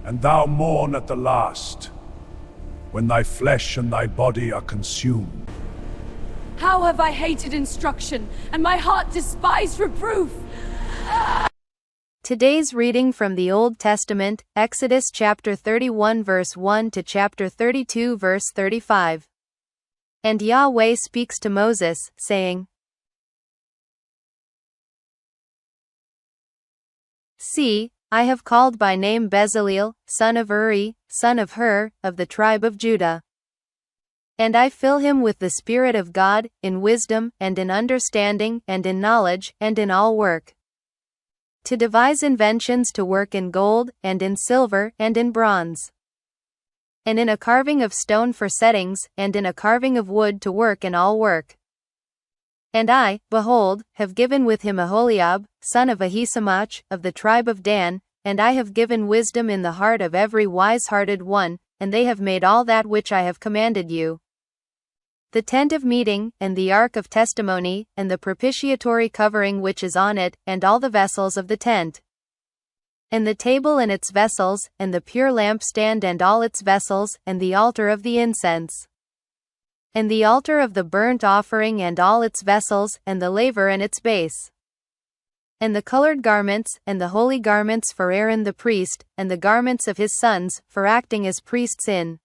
and thou mourn at the last, when thy flesh and thy body are consumed. How have I hated instruction, and my heart despised reproof? Today's reading from the Old Testament, Exodus chapter 31 verse 1 to chapter 32 verse 35. And Yahweh speaks to Moses, saying, See, I have called by name Bezaleel, son of Uri, son of Hur, of the tribe of Judah. And I fill him with the Spirit of God, in wisdom, and in understanding, and in knowledge, and in all work. To devise inventions to work in gold, and in silver, and in bronze. And in a carving of stone for settings, and in a carving of wood to work in all work. And I, behold, have given with him Aholiab, son of Ahisamach, of the tribe of Dan, and I have given wisdom in the heart of every wise-hearted one, and they have made all that which I have commanded you. The tent of meeting, and the ark of testimony, and the propitiatory covering which is on it, and all the vessels of the tent. And the table and its vessels, and the pure lampstand and all its vessels, and the altar of the incense. And the altar of the burnt offering and all its vessels, and the laver and its base. And the colored garments, and the holy garments for Aaron the priest, and the garments of his sons, for acting as priests in.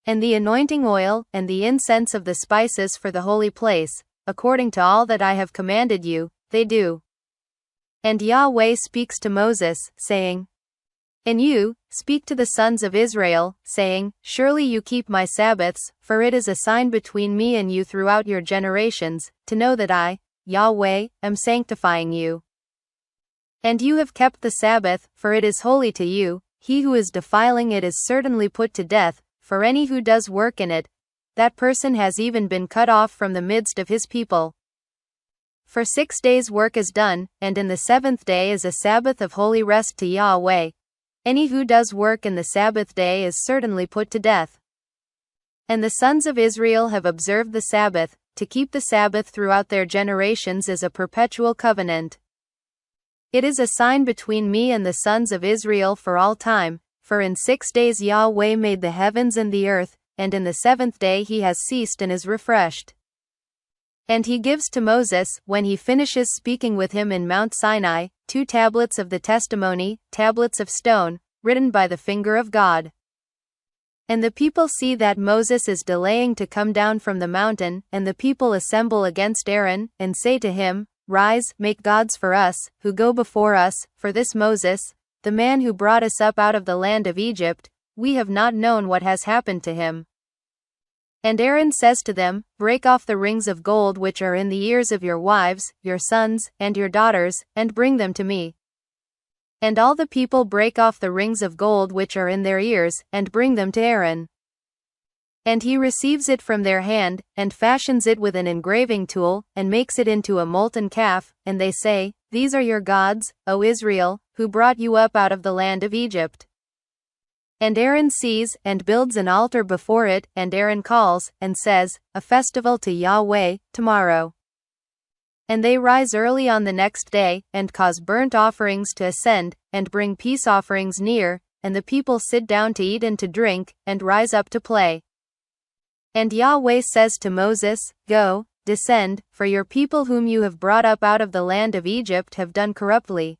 And the anointing oil, and the incense of the spices for the holy place, according to all that I have commanded you, they do. And Yahweh speaks to Moses, saying, And you, speak to the sons of Israel, saying, Surely you keep my Sabbaths, for it is a sign between me and you throughout your generations, to know that I, Yahweh, am sanctifying you. And you have kept the Sabbath, for it is holy to you. He who is defiling it is certainly put to death, for any who does work in it, that person has even been cut off from the midst of his people. For 6 days work is done, and in the seventh day is a Sabbath of holy rest to Yahweh. Any who does work in the Sabbath day is certainly put to death. And the sons of Israel have observed the Sabbath. To keep the Sabbath throughout their generations is a perpetual covenant. It is a sign between me and the sons of Israel for all time, for in 6 days Yahweh made the heavens and the earth, and in the seventh day he has ceased and is refreshed. And he gives to Moses, when he finishes speaking with him in Mount Sinai, 2 tablets of the testimony, tablets of stone, written by the finger of God. And the people see that Moses is delaying to come down from the mountain, and the people assemble against Aaron, and say to him, Rise, make gods for us, who go before us, for this Moses, the man who brought us up out of the land of Egypt, we have not known what has happened to him. And Aaron says to them, Break off the rings of gold which are in the ears of your wives, your sons, and your daughters, and bring them to me. And all the people break off the rings of gold which are in their ears, and bring them to Aaron. And he receives it from their hand, and fashions it with an engraving tool, and makes it into a molten calf, and they say, These are your gods, O Israel, who brought you up out of the land of Egypt. And Aaron sees, and builds an altar before it, and Aaron calls, and says, A festival to Yahweh, tomorrow. And they rise early on the next day, and cause burnt offerings to ascend, and bring peace offerings near, and the people sit down to eat and to drink, and rise up to play. And Yahweh says to Moses, Go, descend, for your people whom you have brought up out of the land of Egypt have done corruptly.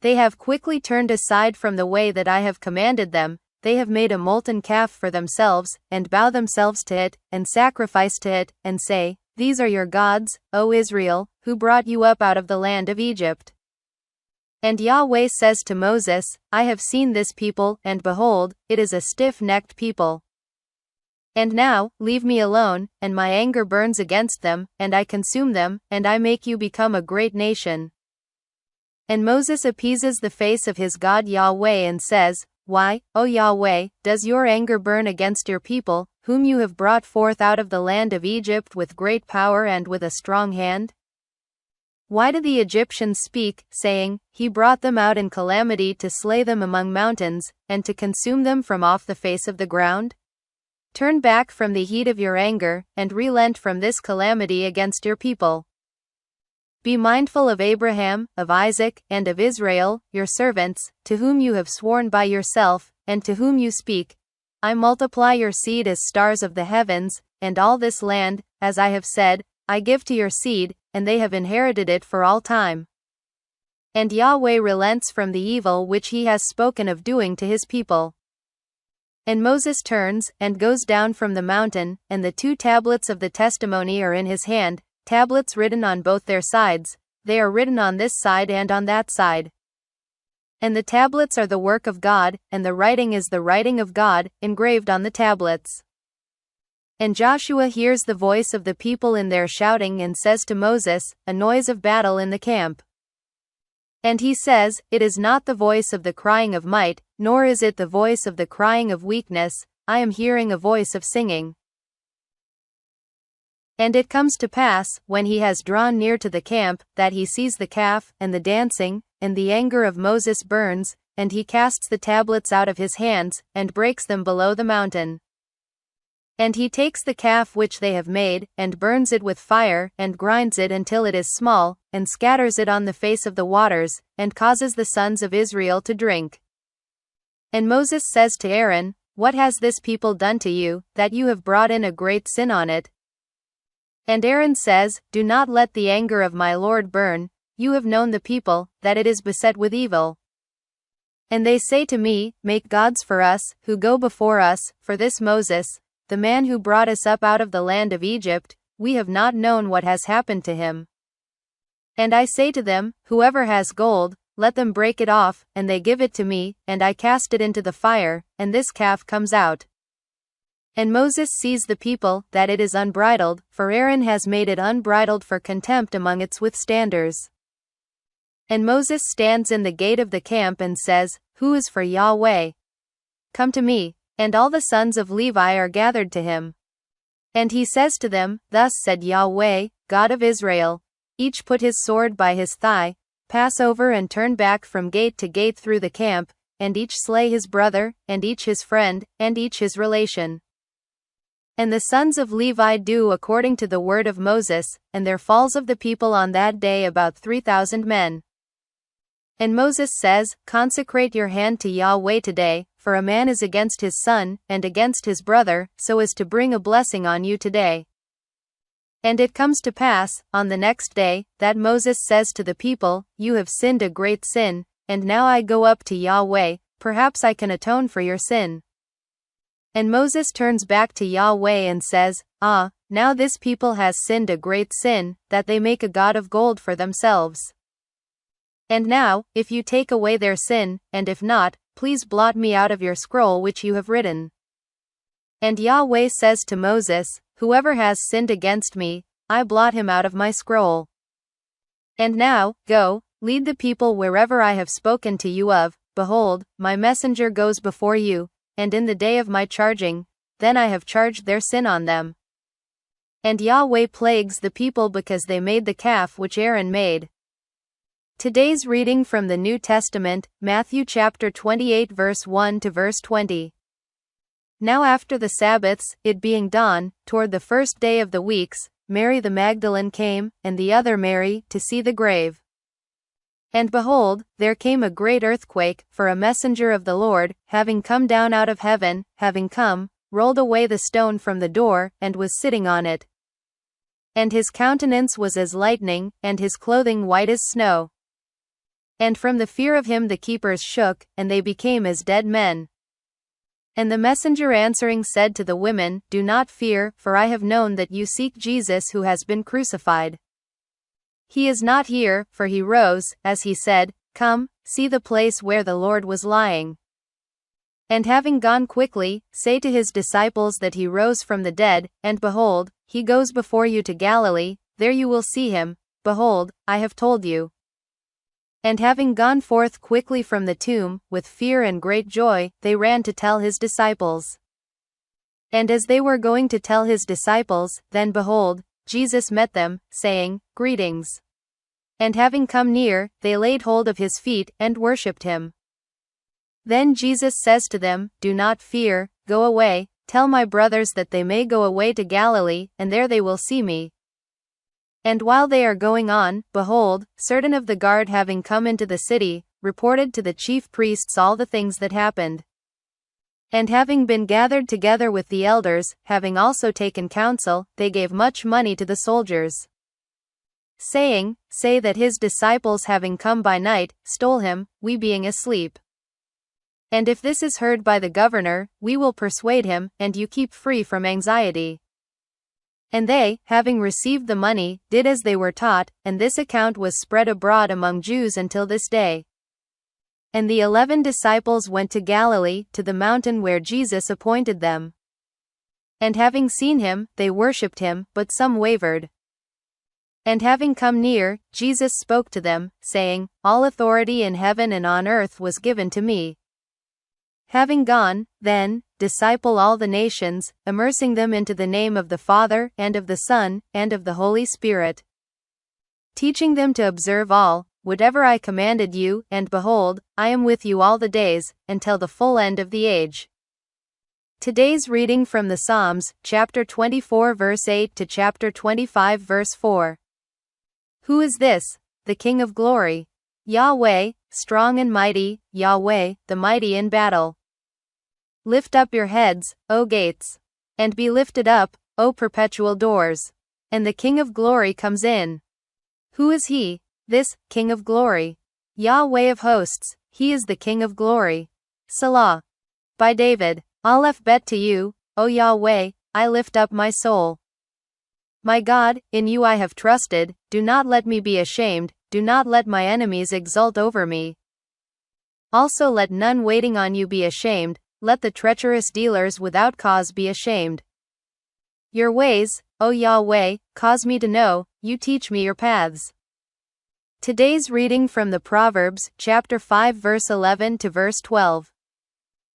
They have quickly turned aside from the way that I have commanded them, they have made a molten calf for themselves, and bow themselves to it, and sacrifice to it, and say, These are your gods, O Israel, who brought you up out of the land of Egypt. And Yahweh says to Moses, I have seen this people, and behold, it is a stiff-necked people. And now, leave me alone, and my anger burns against them, and I consume them, and I make you become a great nation. And Moses appeases the face of his God Yahweh and says, Why, O Yahweh, does your anger burn against your people, whom you have brought forth out of the land of Egypt with great power and with a strong hand? Why do the Egyptians speak, saying, He brought them out in calamity to slay them among mountains, and to consume them from off the face of the ground? Turn back from the heat of your anger, and relent from this calamity against your people. Be mindful of Abraham, of Isaac, and of Israel, your servants, to whom you have sworn by yourself, and to whom you speak, I multiply your seed as stars of the heavens, and all this land, as I have said, I give to your seed, and they have inherited it for all time. And Yahweh relents from the evil which he has spoken of doing to his people. And Moses turns, and goes down from the mountain, and the 2 tablets of the testimony are in his hand, tablets written on both their sides, they are written on this side and on that side. And the tablets are the work of God, and the writing is the writing of God, engraved on the tablets. And Joshua hears the voice of the people in their shouting and says to Moses, a noise of battle in the camp. And he says, it is not the voice of the crying of might, nor is it the voice of the crying of weakness, I am hearing a voice of singing. And it comes to pass, when he has drawn near to the camp, that he sees the calf, and the dancing, and the anger of Moses burns, and he casts the tablets out of his hands, and breaks them below the mountain. And he takes the calf which they have made, and burns it with fire, and grinds it until it is small, and scatters it on the face of the waters, and causes the sons of Israel to drink. And Moses says to Aaron, what has this people done to you, that you have brought in a great sin on it? And Aaron says, do not let the anger of my Lord burn, you have known the people, that it is beset with evil. And they say to me, make gods for us, who go before us, for this Moses, the man who brought us up out of the land of Egypt, we have not known what has happened to him. And I say to them, whoever has gold, let them break it off, and they give it to me, and I cast it into the fire, and this calf comes out. And Moses sees the people, that it is unbridled, for Aaron has made it unbridled for contempt among its withstanders. And Moses stands in the gate of the camp and says, who is for Yahweh? Come to me. And all the sons of Levi are gathered to him. And he says to them, thus said Yahweh, God of Israel, each put his sword by his thigh, pass over and turn back from gate to gate through the camp, and each slay his brother, and each his friend, and each his relation. And the sons of Levi do according to the word of Moses, and there falls of the people on that day about 3,000 men. And Moses says, consecrate your hand to Yahweh today, for a man is against his son, and against his brother, so as to bring a blessing on you today. And it comes to pass, on the next day, that Moses says to the people, you have sinned a great sin, and now I go up to Yahweh, perhaps I can atone for your sin. And Moses turns back to Yahweh and says, now this people has sinned a great sin, that they make a god of gold for themselves. And now, if you take away their sin, and if not, please blot me out of your scroll which you have written. And Yahweh says to Moses, whoever has sinned against me, I blot him out of my scroll. And now, go, lead the people wherever I have spoken to you of, behold, my messenger goes before you, and in the day of my charging, then I have charged their sin on them. And Yahweh plagues the people because they made the calf which Aaron made. Today's reading from the New Testament, Matthew chapter 28 verse 1 to verse 20. Now after the Sabbaths, it being dawn, toward the first day of the weeks, Mary the Magdalene came, and the other Mary, to see the grave. And behold, there came a great earthquake, for a messenger of the Lord, having come down out of heaven, having come, rolled away the stone from the door, and was sitting on it. And his countenance was as lightning, and his clothing white as snow. And from the fear of him the keepers shook, and they became as dead men. And the messenger answering said to the women, do not fear, for I have known that you seek Jesus who has been crucified. He is not here, for he rose, as he said, come, see the place where the Lord was lying. And having gone quickly, say to his disciples that he rose from the dead, and behold, he goes before you to Galilee, there you will see him, behold, I have told you. And having gone forth quickly from the tomb, with fear and great joy, they ran to tell his disciples. And as they were going to tell his disciples, then behold, Jesus met them, saying, Greetings. And having come near, they laid hold of his feet, and worshipped him. Then Jesus says to them, Do not fear, go away, tell my brothers that they may go away to Galilee, and there they will see me. And while they are going on, behold, certain of the guard having come into the city, reported to the chief priests all the things that happened. And having been gathered together with the elders, having also taken counsel, they gave much money to the soldiers, saying, Say that his disciples having come by night, stole him, we being asleep. And if this is heard by the governor, we will persuade him, and you keep free from anxiety. And they, having received the money, did as they were taught, and this account was spread abroad among Jews until this day. And the 11 disciples went to Galilee, to the mountain where Jesus appointed them. And having seen him, they worshipped him, but some wavered. And having come near, Jesus spoke to them, saying, All authority in heaven and on earth was given to me. Having gone, then, disciple all the nations, immersing them into the name of the Father, and of the Son, and of the Holy Spirit, teaching them to observe all, whatever I commanded you, and behold, I am with you all the days, until the full end of the age. Today's reading from the Psalms, chapter 24 verse 8 to chapter 25 verse 4. Who is this? The King of glory. Yahweh, strong and mighty, Yahweh, the mighty in battle. Lift up your heads, O gates, and be lifted up, O perpetual doors, and the King of glory comes in. Who is he? This, King of glory. Yahweh of hosts, he is the King of glory. Selah. By David. Aleph bet to you, O Yahweh, I lift up my soul. My God, in you I have trusted, do not let me be ashamed, do not let my enemies exult over me. Also let none waiting on you be ashamed, let the treacherous dealers without cause be ashamed. Your ways, O Yahweh, cause me to know, you teach me your paths. Today's reading from the Proverbs, chapter 5 verse 11 to verse 12.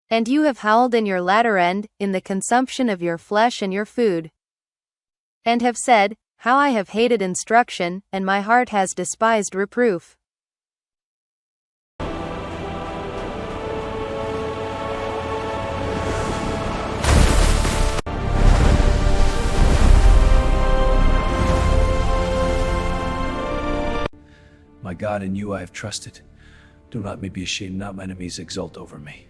And you have howled in your latter end, in the consumption of your flesh and your food. And have said, How I have hated instruction, and my heart has despised reproof. My God, in you I have trusted. Do not let me be ashamed, not my enemies exult over me.